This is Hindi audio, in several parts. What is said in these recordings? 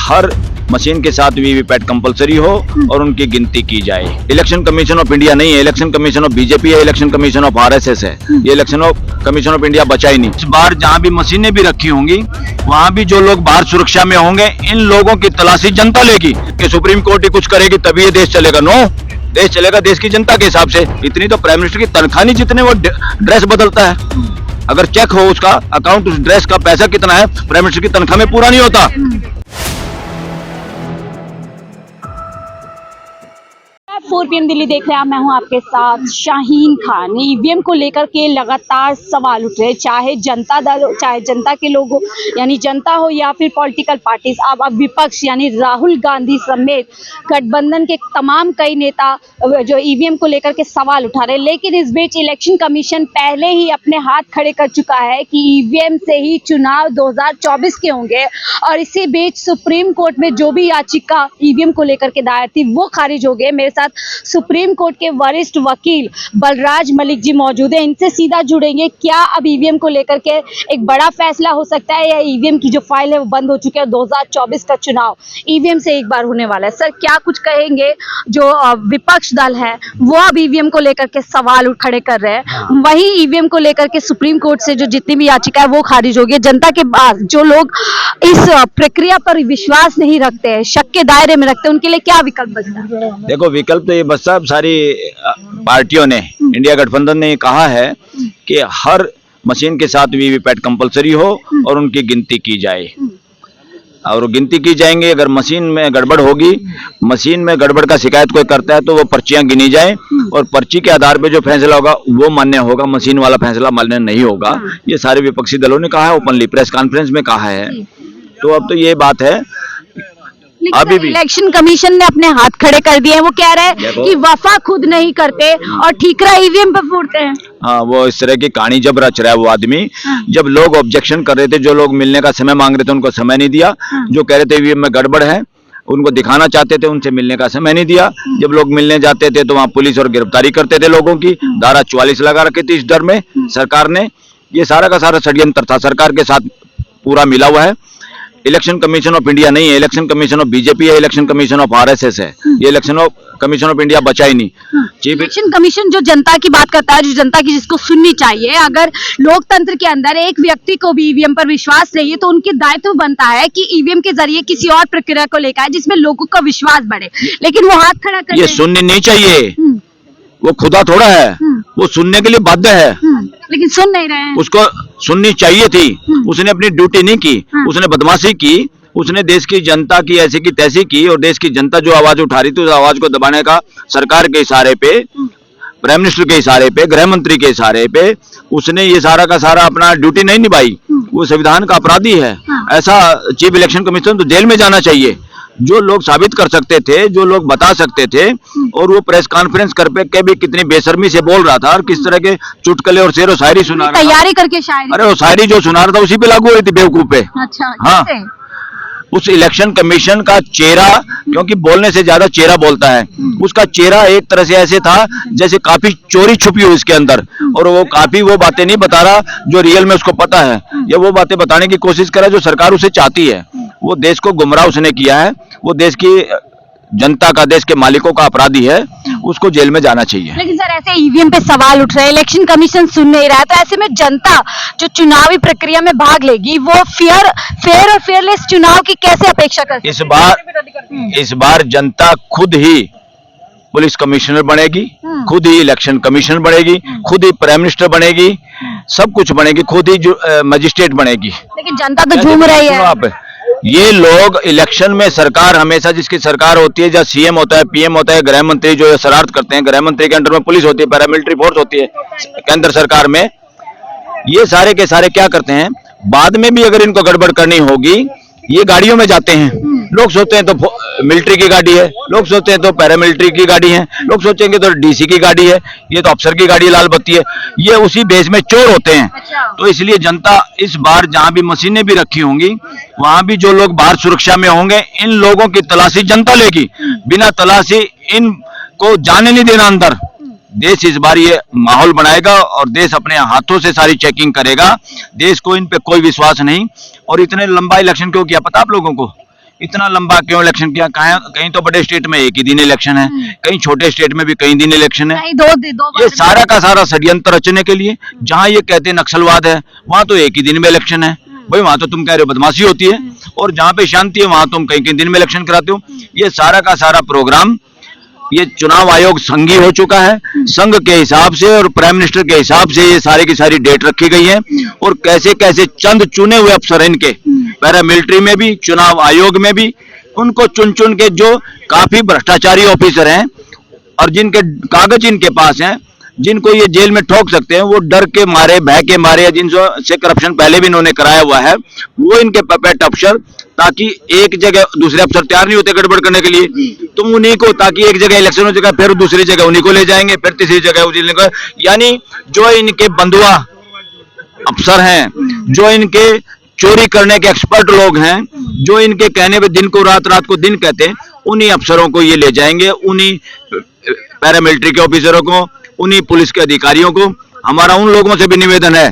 हर मशीन के साथ वीवीपैट कंपलसरी हो और उनकी गिनती की जाए। इलेक्शन कमीशन ऑफ इंडिया नहीं है, इलेक्शन कमीशन ऑफ बीजेपी है, इलेक्शन कमीशन ऑफ आरएसएस है। ये इलेक्शन कमीशन ऑफ इंडिया बचा ही नहीं। इस बार जहां भी मशीनें भी रखी होंगी वहां भी जो लोग बाहर सुरक्षा में होंगे, इन लोगों की तलाशी जनता लेगी कि सुप्रीम कोर्ट ही कुछ करेगी तभी ये देश चलेगा। नो, देश चलेगा देश की जनता के हिसाब से। इतनी तो प्राइम मिनिस्टर की तनख्वाह नहीं जितने वो ड्रेस बदलता है। अगर चेक हो उसका अकाउंट, उस ड्रेस का पैसा कितना है, प्राइम मिनिस्टर की तनख्वाह में पूरा नहीं होता। 4 PM दिल्ली देख रहे हैं, मैं हूं आपके साथ शाहीन खान। ईवीएम को लेकर के लगातार सवाल उठ रहे, चाहे जनता दल हो, चाहे जनता के लोग हो, यानी जनता हो या फिर पॉलिटिकल पार्टीज। अब विपक्ष यानी राहुल गांधी समेत गठबंधन के तमाम कई नेता जो ईवीएम को लेकर के सवाल उठा रहे। लेकिन इस बीच इलेक्शन कमीशन पहले ही अपने हाथ खड़े कर चुका है कि ईवीएम से ही चुनाव 2024 के होंगे। और इसी बीच सुप्रीम कोर्ट में जो भी याचिका ईवीएम को लेकर के दायर थी वो खारिज हो गई। मेरे साथ सुप्रीम कोर्ट के वरिष्ठ वकील बलराज मलिक जी मौजूद हैं, इनसे सीधा जुड़ेंगे। क्या अब ईवीएम को लेकर के एक बड़ा फैसला हो सकता है या ईवीएम की जो फाइल है वो बंद हो चुकी है? 2024 का चुनाव ईवीएम से एक बार होने वाला है। सर, क्या कुछ कहेंगे? जो विपक्ष दल है वो अब ईवीएम को लेकर के सवाल खड़े कर रहे हैं, वही ईवीएम को लेकर के सुप्रीम कोर्ट से जो जितनी भी याचिका है वो खारिज हो गई। जनता के पास जो लोग इस प्रक्रिया पर विश्वास नहीं रखते हैं, शक के दायरे में रखते हैं, उनके लिए क्या विकल्प बचता है? देखो, विकल्प तो ये बस साहब सारी पार्टियों ने, इंडिया गठबंधन ने कहा है कि हर मशीन के साथ वीवीपैट कंपलसरी हो और उनकी गिनती की जाए। और गिनती की जाएंगे, अगर मशीन में गड़बड़ होगी, मशीन में गड़बड़ का शिकायत कोई करता है तो वो पर्चियां गिनी जाए और पर्ची के आधार पे जो फैसला होगा वो मान्य होगा, मशीन वाला फैसला मान्य नहीं होगा। ये सारे विपक्षी दलों ने कहा है, ओपनली प्रेस कॉन्फ्रेंस में कहा है। तो अब तो ये बात है। अभी भी इलेक्शन कमीशन ने अपने हाथ खड़े कर दिए हैं। वो कह रहे हैं कि वफा खुद नहीं करते और ठीकरा ईवीएम पे फोड़ते हैं। हाँ, वो इस तरह की कहानी जब रच रहा है वो आदमी। जब लोग ऑब्जेक्शन कर रहे थे, जो लोग मिलने का समय मांग रहे थे उनको समय नहीं दिया, जो कह रहे थे ईवीएम में गड़बड़ है उनको दिखाना चाहते थे, उनसे मिलने का समय नहीं दिया। जब लोग मिलने जाते थे तो वहाँ पुलिस और गिरफ्तारी करते थे लोगों की। धारा 44 लगा रखी थी इस डर में सरकार ने। ये सारा का सारा षड्यंत्र था, सरकार के साथ पूरा मिला हुआ है। इलेक्शन कमीशन ऑफ इंडिया नहीं है, इलेक्शन कमीशन ऑफ बीजेपी है, इलेक्शन कमीशन ऑफ आरएसएस है। ये इलेक्शन कमीशन ऑफ इंडिया बचा ही नहीं। इलेक्शन कमीशन जो जनता की बात करता है, जो जनता की जिसको सुननी चाहिए। अगर लोकतंत्र के अंदर एक व्यक्ति को भी ईवीएम पर विश्वास नहीं है तो उनके दायित्व बनता है कि ईवीएम के जरिए किसी और प्रक्रिया को लेकर आए जिसमें लोगों का विश्वास बढ़े। लेकिन वो हाथ खड़ा कर, ये सुननी नहीं चाहिए। वो खुदा थोड़ा है, वो सुनने के लिए बाध्य है, लेकिन सुन नहीं रहे हैं। उसको सुननी चाहिए थी। उसने अपनी ड्यूटी नहीं की, उसने बदमाशी की, उसने देश की जनता की ऐसी की तैसी की। और देश की जनता जो आवाज उठा रही थी उस आवाज को दबाने का सरकार के इशारे पे, प्राइम मिनिस्टर के इशारे पे, गृह मंत्री के इशारे पे उसने ये सारा का सारा अपना ड्यूटी नहीं निभाई। वो संविधान का अपराधी है। ऐसा चीफ इलेक्शन कमीशन तो जेल में जाना चाहिए। जो लोग साबित कर सकते थे, जो लोग बता सकते थे, और वो प्रेस कॉन्फ्रेंस कर पे के भी कितनी बेशर्मी से बोल रहा था और किस तरह के चुटकुले और शेर व शायरी सुना रहा था। तैयारी करके शायरी। अरे वो शायरी जो सुना रहा था उसी पे लागू हो रही थी बेवकूफ पे। अच्छा, हाँ, उस इलेक्शन कमीशन का चेहरा, क्योंकि बोलने से ज्यादा चेहरा बोलता है, उसका चेहरा एक तरह से ऐसे था जैसे काफी चोरी छुपी हो इसके अंदर। और वो काफी वो बातें नहीं बता रहा जो रियल में उसको पता है, या वो बातें बताने की कोशिश कर रहा है जो सरकार उसे चाहती है। वो देश को गुमराह उसने किया है। वो देश की जनता का, देश के मालिकों का अपराधी है, उसको जेल में जाना चाहिए। लेकिन सर, ऐसे ईवीएम पे सवाल उठ रहे हैं, इलेक्शन कमीशन सुन नहीं रहा है, तो ऐसे में जनता जो चुनावी प्रक्रिया में भाग लेगी वो फेयर और फेयरलेस चुनाव की कैसे अपेक्षा कर सकती है? इस बार जनता खुद ही पुलिस कमिश्नर बनेगी, खुद ही इलेक्शन कमीशन बनेगी, खुद ही प्राइम मिनिस्टर बनेगी, सब कुछ बनेगी, खुद ही मजिस्ट्रेट बनेगी। लेकिन जनता तो झूम रही है। ये लोग इलेक्शन में, सरकार हमेशा जिसकी सरकार होती है, जब सीएम होता है, पीएम होता है, गृह मंत्री जो शरारत करते हैं, गृह मंत्री के अंडर में पुलिस होती है, पैरामिलिट्री फोर्स होती है केंद्र सरकार में, ये सारे के सारे क्या करते हैं, बाद में भी अगर इनको गड़बड़ करनी होगी ये गाड़ियों में जाते हैं। लोग सोचते हैं तो मिलिट्री की गाड़ी है, लोग सोचते हैं तो पैरामिलिट्री की गाड़ी है, लोग सोचेंगे तो डीसी की गाड़ी है, ये तो अफसर की गाड़ी लाल बत्ती है। ये उसी बेस में चोर होते हैं। तो इसलिए जनता इस बार जहां भी मशीनें भी रखी होंगी वहां भी जो लोग बाहर सुरक्षा में होंगे, इन लोगों की तलाशी जनता लेगी। बिना तलाशी इनको जाने नहीं देना अंदर। देश इस बार ये माहौल बनाएगा और देश अपने हाथों से सारी चेकिंग करेगा। देश को इन पे कोई विश्वास नहीं। और इतने लंबा इलेक्शन क्यों किया पता आप लोगों को? इतना लंबा क्यों इलेक्शन किया? कहीं तो बड़े स्टेट में एक ही दिन इलेक्शन है, कहीं छोटे स्टेट में भी कई दिन इलेक्शन है। नहीं, दो ये सारा का सारा षड्यंत्र रचने के लिए। जहां ये कहते हैं नक्सलवाद है, वहां तो एक ही दिन में इलेक्शन है भाई, वहां तो तुम कह रहे हो बदमाशी होती है, और जहां पे शांति है वहां तुम कई कई दिन में इलेक्शन कराते हो। ये सारा का सारा प्रोग्राम, ये चुनाव आयोग संघी हो चुका है, संघ के हिसाब से और प्राइम मिनिस्टर के हिसाब से ये सारी की सारी डेट रखी गई है, और कैसे कैसे चंद चुने हुए अफसर इनके पैरामिलिट्री में भी, चुनाव आयोग में भी, उनको चुन चुन के जो काफी भ्रष्टाचारी ऑफिसर हैं और जिनके कागज इनके पास हैं, जिनको ये जेल में ठोक सकते हैं, वो डर के मारे, भय के मारे, जिनसे करप्शन पहले भी इन्होंने कराया हुआ है, वो इनके पपेट अफसर, ताकि एक जगह दूसरे अफसर तैयार नहीं होते गड़बड़ करने के लिए, तुम उन्हीं को, ताकि एक जगह इलेक्शन हो जाएगा, फिर दूसरी जगह उन्हीं को ले जाएंगे, फिर तीसरी जगह उन्हीं को, यानी जो इनके बंधुआ अफसर हैं, जो इनके चोरी करने के एक्सपर्ट लोग हैं, जो इनके कहने पे दिन को रात, रात को दिन कहते हैं, उन्हीं अफसरों को ये ले जाएंगे, उन्हीं पैरामिलिट्री के ऑफिसरों को, उन्हीं पुलिस के अधिकारियों को। हमारा उन लोगों से भी निवेदन है,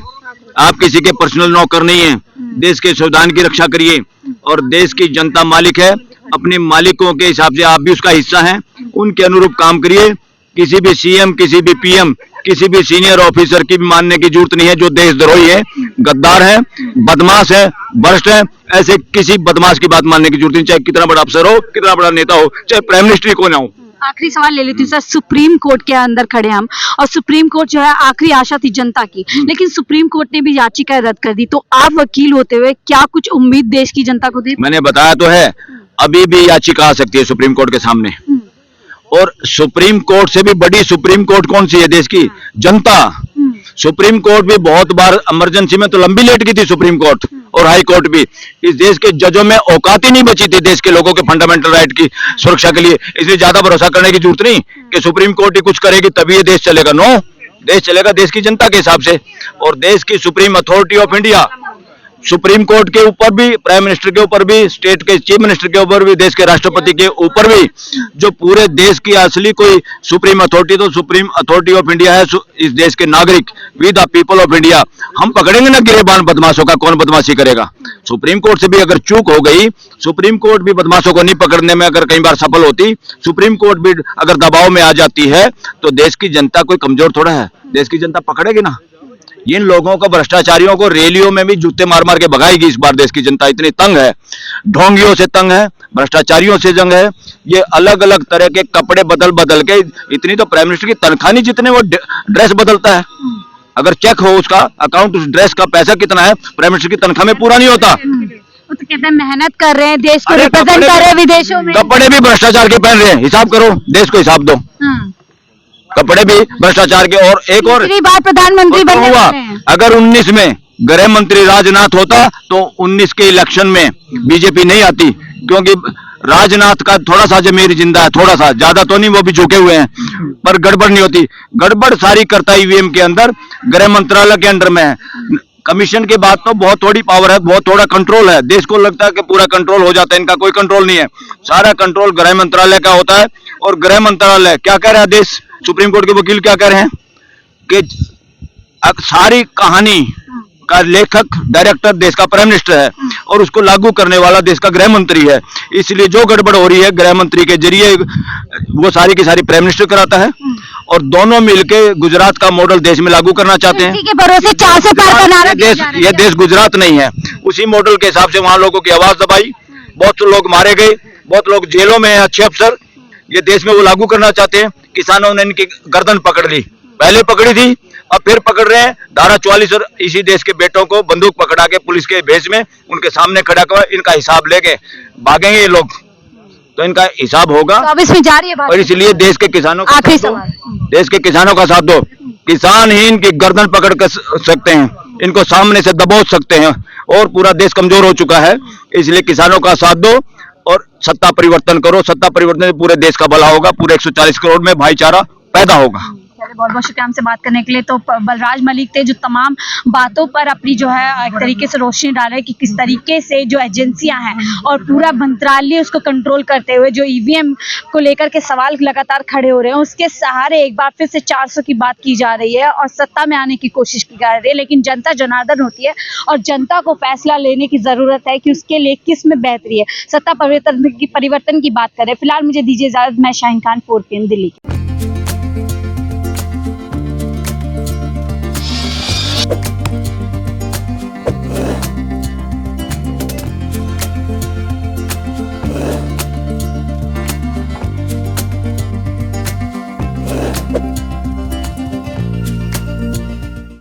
आप किसी के पर्सनल नौकर नहीं है, देश के संविधान की रक्षा करिए, और देश की जनता मालिक है, अपने मालिकों के हिसाब से आप भी उसका हिस्सा हैं, उनके अनुरूप काम करिए। किसी भी सीएम, किसी भी पीएम, किसी भी सीनियर ऑफिसर की भी मानने की जरूरत नहीं है, जो देशद्रोही है, गद्दार है, बदमाश है, भ्रष्ट है, ऐसे किसी बदमाश की बात मानने की जरूरत नहीं, चाहे कितना बड़ा अफसर हो, कितना बड़ा नेता हो, चाहे प्राइम मिनिस्टर को ना हो। आखिरी सवाल ले लेती हूँ सर, सुप्रीम कोर्ट के अंदर खड़े हम, और सुप्रीम कोर्ट जो है आखिरी आशा थी जनता की, लेकिन सुप्रीम कोर्ट ने भी याचिका रद्द कर दी, तो आप वकील होते हुए क्या कुछ उम्मीद देश की जनता को दी? मैंने बताया तो है, अभी भी याचिका आ सकती है सुप्रीम कोर्ट के सामने, और सुप्रीम कोर्ट से भी बड़ी सुप्रीम कोर्ट कौन सी है? देश की जनता। सुप्रीम कोर्ट भी बहुत बार इमरजेंसी में तो लंबी लेट की थी सुप्रीम कोर्ट, और हाई कोर्ट भी। इस देश के जजों में औकात ही नहीं बची थी देश के लोगों के फंडामेंटल राइट की सुरक्षा के लिए, इसलिए ज्यादा भरोसा करने की जरूरत नहीं कि सुप्रीम कोर्ट ही कुछ करेगी तभी ये देश चलेगा। नो, देश चलेगा देश की जनता के हिसाब से, और देश की supreme authority of India supreme court के ऊपर भी, प्राइम मिनिस्टर के ऊपर भी, स्टेट के चीफ मिनिस्टर के ऊपर भी, देश के राष्ट्रपति के ऊपर भी, जो पूरे देश की असली कोई सुप्रीम अथॉरिटी तो सुप्रीम अथॉरिटी ऑफ इंडिया है, इस देश के नागरिक, we the people of India. हम पकड़ेंगे ना गिरेबान बदमाशों का, कौन बदमाशी करेगा? सुप्रीम कोर्ट से भी अगर चूक हो गई, सुप्रीम कोर्ट भी बदमाशों को नहीं पकड़ने में अगर कई बार सफल होती, सुप्रीम कोर्ट भी अगर दबाव में आ जाती है, तो देश की जनता कोई कमजोर थोड़ा है, देश की जनता पकड़ेगी ना। इन लोगों को, भ्रष्टाचारियों को रैलियों में भी जूते मार मार के भगाएगी इस बार देश की जनता। इतनी तंग है, ढोंगियों से तंग है, भ्रष्टाचारियों से जंग है। ये अलग अलग तरह के कपड़े बदल बदल के, इतनी तो प्राइम मिनिस्टर की तनख्वाह नहीं जितने वो ड्रेस बदलता है। अगर चेक हो उसका अकाउंट, उस ड्रेस का पैसा कितना है, प्राइम मिनिस्टर की तनख्वाह में पूरा नहीं होता। वो तो कहते हैं मेहनत कर रहे हैं, देश को रिप्रेजेंट कर रहे हैं विदेशों में, कपड़े भी भ्रष्टाचार के पहन रहे हैं। हिसाब करो, देश को हिसाब दो। कपड़े भी भ्रष्टाचार के। और एक और बार प्रधानमंत्री बने हुआ, अगर 19 में गृह मंत्री राजनाथ होता तो 19 के इलेक्शन में बीजेपी नहीं आती, क्योंकि राजनाथ का थोड़ा सा जमीर जिंदा है, थोड़ा सा, ज्यादा तो नहीं, वो भी झुके हुए हैं, पर गड़बड़ नहीं होती। गड़बड़ सारी करता ईवीएम के अंदर, गृह मंत्रालय के अंडर में है। कमीशन के बाद तो बहुत थोड़ी पावर है, बहुत थोड़ा कंट्रोल है। देश को लगता है कि पूरा कंट्रोल हो जाता है, इनका कोई कंट्रोल नहीं है। सारा कंट्रोल गृह मंत्रालय का होता है। और गृह मंत्रालय क्या कह रहा है? देश सुप्रीम कोर्ट के वकील क्या कह रहे हैं कि सारी कहानी का लेखक, डायरेक्टर देश का प्राइम मिनिस्टर है, और उसको लागू करने वाला देश का गृह मंत्री है। इसलिए जो गड़बड़ हो रही है गृह मंत्री के जरिए, वो सारी की सारी प्राइम मिनिस्टर कराता है, और दोनों मिलके गुजरात का मॉडल देश में लागू करना चाहते हैं। के भरोसे 4 से पार बनाना ये देश गुजरात नहीं है। उसी मॉडल के हिसाब से वहां लोगों की आवाज दबाई, बहुत लोग मारे गए, बहुत लोग जेलों में हैं, अच्छे अफसर। ये देश में वो लागू करना चाहते हैं। किसानों ने इनकी गर्दन पकड़ ली, पहले पकड़ी थी, अब फिर पकड़ रहे हैं। धारा 44 और इसी देश के बेटों को बंदूक पकड़ा के पुलिस के भेष में उनके सामने खड़ा कर इनका हिसाब लेके भागेंगे ये लोग, तो इनका हिसाब होगा। 24 में जारी है बात। और इसलिए देश के किसानों का आखिरी साथ दो, सवाल, देश के किसानों का साथ दो। किसान ही इनकी गर्दन पकड़ कर सकते हैं, इनको सामने से दबोच सकते हैं, और पूरा देश कमजोर हो चुका है। इसलिए किसानों का साथ दो और सत्ता परिवर्तन करो। सत्ता परिवर्तन से पूरे देश का भला होगा, पूरे 140 करोड़ में भाईचारा पैदा होगा। बहुत बहुत शुक्रिया हमसे बात करने के लिए। तो बलराज मलिक थे जो तमाम बातों पर अपनी जो है एक तरीके से रोशनी डाल रहे हैं कि किस तरीके से जो एजेंसियां हैं और पूरा मंत्रालय उसको कंट्रोल करते हुए जो ईवीएम को लेकर के सवाल लगातार खड़े हो रहे हैं, उसके सहारे एक बार फिर से 400 की बात की जा रही है और सत्ता में आने की कोशिश की जा रही है। लेकिन जनता जनार्दन होती है और जनता को फैसला लेने की जरूरत है कि उसके लिए किस में बेहतरी है। सत्ता परिवर्तन की बात करें। फिलहाल मुझे दीजिए इजाजत। मैं शाहीन खान, 4 PM दिल्ली।